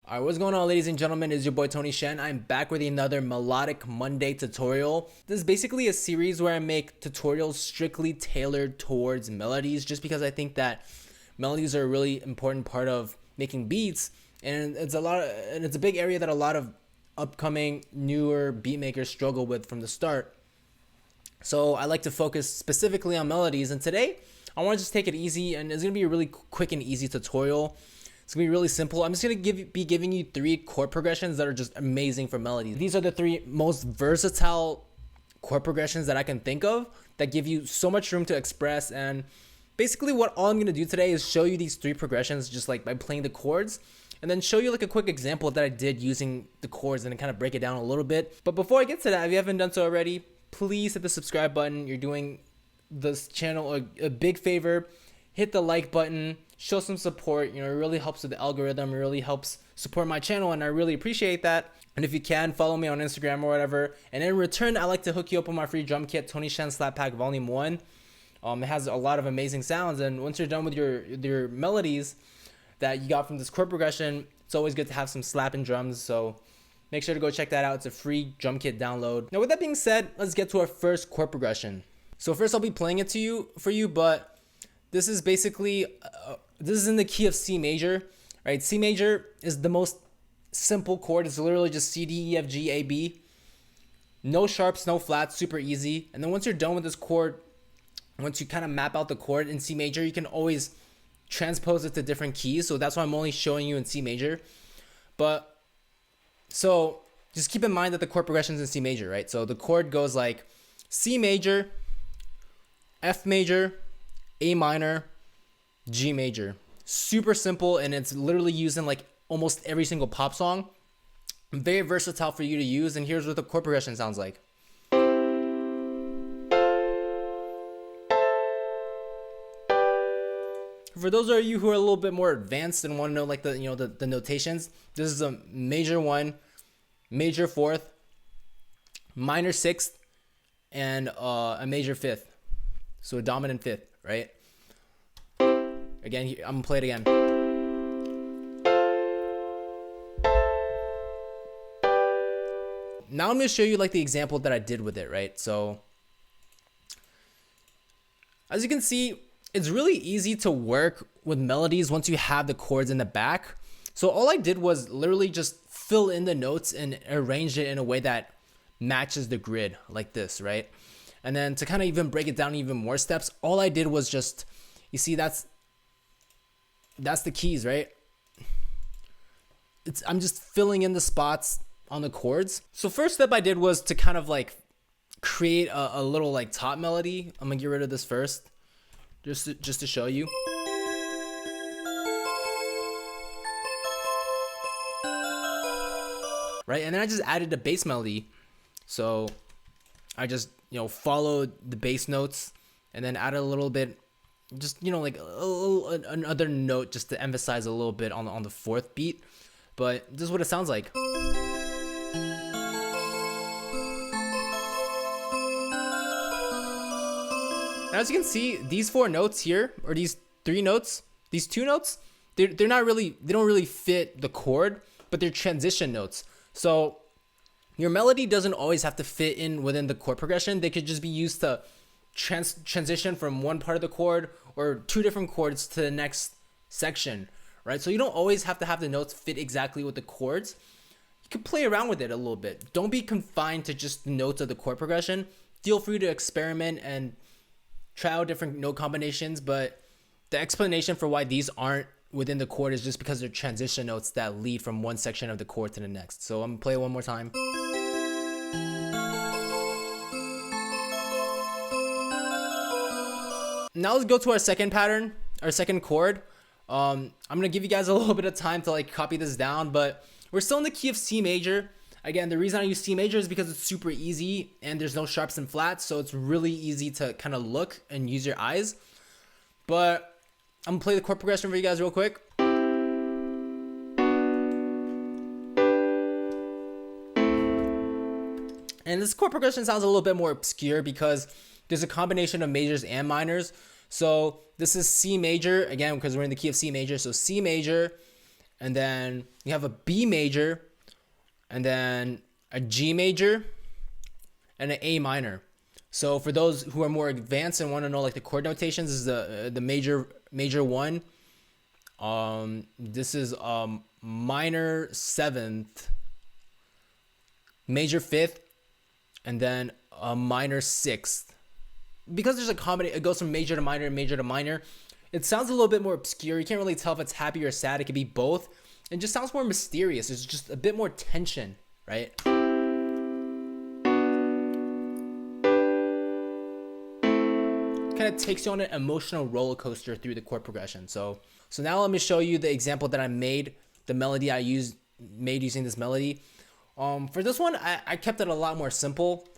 Alright, what's going on, ladies and gentlemen? It's your boy Tony Shen. I'm back with another Melodic Monday tutorial. This is basically a series where I make tutorials strictly tailored towards melodies, just because I think that melodies are a really important part of making beats, and it's a big area that a lot of upcoming newer beat makers struggle with from the start. So I like to focus specifically on melodies, and today I want to just take it easy, and it's gonna be a really quick and easy tutorial. It's gonna be really simple. I'm just gonna be giving you 3 chord progressions that are just amazing for melodies. These are the 3 most versatile chord progressions that I can think of that give you so much room to express. And basically what all I'm gonna do today is show you these 3 progressions just like by playing the chords, and then show you like a quick example that I did using the chords and kind of break it down a little bit. But before I get to that, if you haven't done so already, please hit the subscribe button. You're doing this channel a big favor. Hit the like button, show some support. You know, it really helps with the algorithm. It really helps support my channel, and I really appreciate that. And if you can, follow me on Instagram or whatever. And in return, I like to hook you up with my free drum kit, Tony Shen Slap Pack Volume 1. It has a lot of amazing sounds, and once you're done with your melodies that you got from this chord progression, it's always good to have some slapping drums. So make sure to go check that out. It's a free drum kit download. Now, with that being said, let's get to our first chord progression. So first, I'll be playing it for you, but this is basically, this is in the key of C major, right? C major is the most simple chord. It's literally just C, D, E, F, G, A, B. No sharps, no flats, super easy. And then once you're done with this chord, once you kind of map out the chord in C major, you can always transpose it to different keys. So that's why I'm only showing you in C major. But, so just keep in mind that the chord progression is in C major, right? So the chord goes like C major, F major, A minor, G major. Super simple, and it's literally used in like almost every single pop song. Very versatile for you to use, and here's what the chord progression sounds like. For those of you who are a little bit more advanced and want to know like the notations, this is a major 1, major 4th, minor 6th, and a major 5th. So a dominant 5th, right? Again, I'm gonna play it again. Now I'm gonna show you like the example that I did with it, right? So as you can see, it's really easy to work with melodies once you have the chords in the back. So all I did was literally just fill in the notes and arrange it in a way that matches the grid like this, right? And then to kind of even break it down even more steps, all I did was just, you see, that's the keys, right? I'm just filling in the spots on the chords. So first step I did was to kind of like create a little like top melody. I'm gonna get rid of this first, just to show you. Right, and then I just added a bass melody. So I just, followed the bass notes and then added a little bit, just, like another note just to emphasize a little bit on the 4th beat. But this is what it sounds like. Now, as you can see, these 4 notes here, or these 3 notes, these 2 notes, they don't really fit the chord, but they're transition notes. So your melody doesn't always have to fit in within the chord progression. They could just be used to transition from one part of the chord or 2 different chords to the next section, right? So you don't always have to have the notes fit exactly with the chords. You can play around with it a little bit. Don't be confined to just the notes of the chord progression. Feel free to experiment and try out different note combinations, but the explanation for why these aren't within the chord is just because they're transition notes that lead from one section of the chord to the next. So I'm gonna play it one more time. Now let's go to our second pattern, our second chord. I'm gonna give you guys a little bit of time to like copy this down, but we're still in the key of C major. Again, the reason I use C major is because it's super easy and there's no sharps and flats, so it's really easy to kind of look and use your eyes. But I'm gonna play the chord progression for you guys real quick. And this chord progression sounds a little bit more obscure because there's a combination of majors and minors. So this is C major, again, because we're in the key of C major. So C major, and then you have a B major, and then a G major, and an A minor. So for those who are more advanced and want to know like the chord notations, this is the major one. This is minor seventh, major fifth, and then a minor sixth. Because there's a combination, it goes from major to minor and major to minor. It sounds a little bit more obscure. You can't really tell if it's happy or sad. It could be both. It just sounds more mysterious. There's just a bit more tension, right? Kind of takes you on an emotional roller coaster through the chord progression. So now let me show you the example that I made, the melody I made using this melody. For this one, I kept it a lot more simple.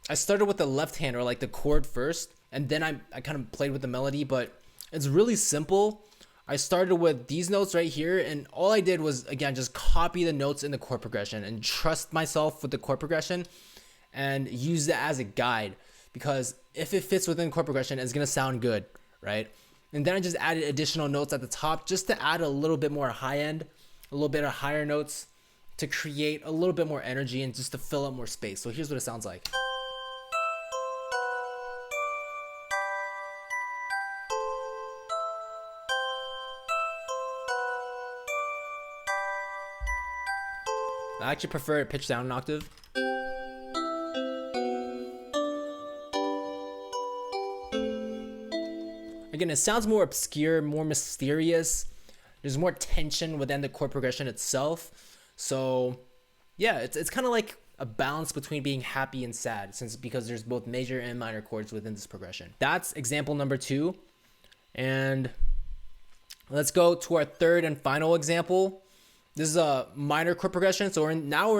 I started with the left hand, or like the chord first, and then I kind of played with the melody, but it's really simple. I started with these notes right here, and all I did was, again, just copy the notes in the chord progression and trust myself with the chord progression and use that as a guide. Because if it fits within chord progression, it's gonna sound good, right? And then I just added additional notes at the top just to add a little bit more high end, a little bit of higher notes to create a little bit more energy and just to fill up more space. So here's what it sounds like. I actually prefer it pitched down an octave. Again, it sounds more obscure, more mysterious. There's more tension within the chord progression itself. So yeah, it's kind of like a balance between being happy and sad, because there's both major and minor chords within this progression. That's example number 2. And let's go to our third and final example. This is a minor chord progression. So we're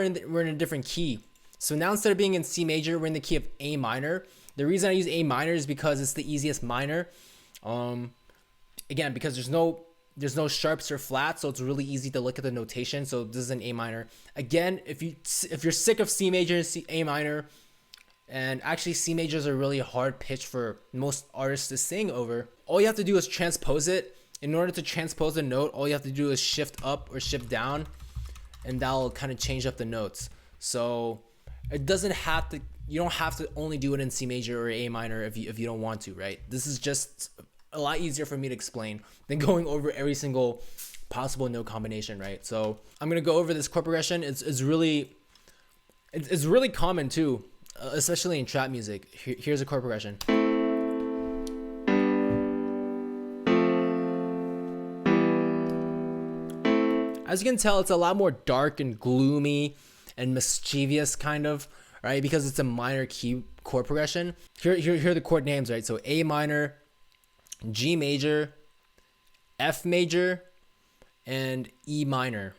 in a different key. So now instead of being in C major, we're in the key of A minor. The reason I use A minor is because it's the easiest minor. Again, because there's no sharps or flats, so it's really easy to look at the notation. So this is an A minor. Again, if you're sick of C major and A minor, and actually C majors are really hard pitch for most artists to sing over, all you have to do is transpose it. In order to transpose a note, all you have to do is shift up or shift down, and that'll kind of change up the notes. So it doesn't have to, you don't have to only do it in C major or A minor if you don't want to, right? This is just a lot easier for me to explain than going over every single possible note combination, right? So I'm gonna go over this chord progression. It's really common too, especially in trap music. Here's a chord progression. As you can tell, it's a lot more dark and gloomy and mischievous kind of, right? Because it's a minor key chord progression. Here are the chord names, right? So A minor, G major, F major, and E minor.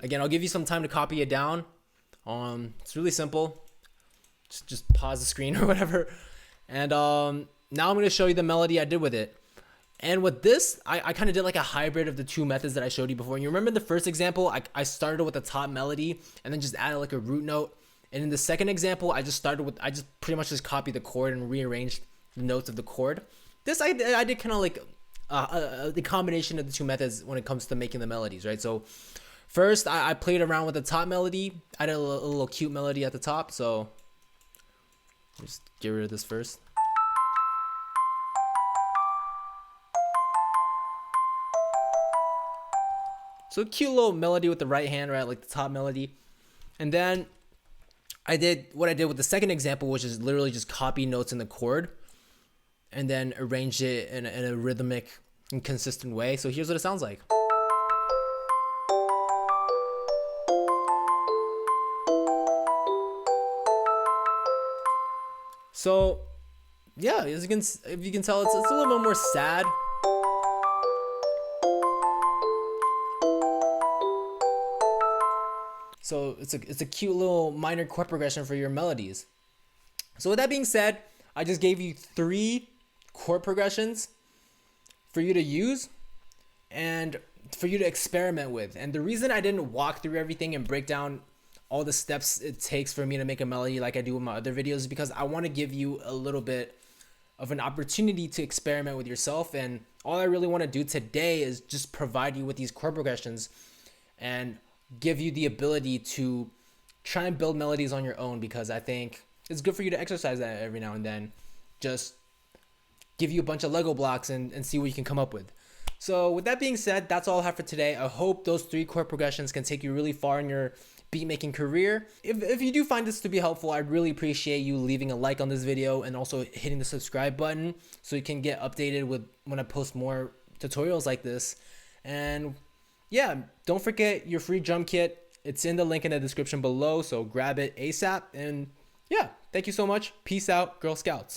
Again, I'll give you some time to copy it down. It's really simple. Just pause the screen or whatever. And now I'm going to show you the melody I did with it. And with this, I kind of did like a hybrid of the two methods that I showed you before. And you remember the first example, I started with the top melody and then just added like a root note. And in the second example, I just pretty much just copied the chord and rearranged the notes of the chord. This I did kind of like the combination of the two methods when it comes to making the melodies, right? So first, I played around with the top melody. I did a little cute melody at the top. So just get rid of this first. So a cute little melody with the right hand, right? Like the top melody. And then I did what I did with the second example, which is literally just copy notes in the chord and then arrange it in a rhythmic and consistent way. So here's what it sounds like. So yeah, if you can tell, it's a little bit more sad. So it's a cute little minor chord progression for your melodies. So with that being said, I just gave you 3 chord progressions for you to use and for you to experiment with. And the reason I didn't walk through everything and break down all the steps it takes for me to make a melody like I do with my other videos is because I want to give you a of an opportunity to experiment with yourself. And all I really want to do today is just provide you with these chord progressions and give you the ability to try and build melodies on your own, because I think it's good for you to exercise that every now and then. Just give you a bunch of Lego blocks and see what you can come up with. So with that being said, that's all I have for today. I hope those 3 chord progressions can take you really far in your beat making career. If you do find this to be helpful, I'd really appreciate you leaving a like on this video and also hitting the subscribe button so you can get updated with when I post more tutorials like this. And yeah, don't forget your free drum kit. It's in the link in the description below, so grab it ASAP. And yeah, thank you so much. Peace out, Girl Scouts.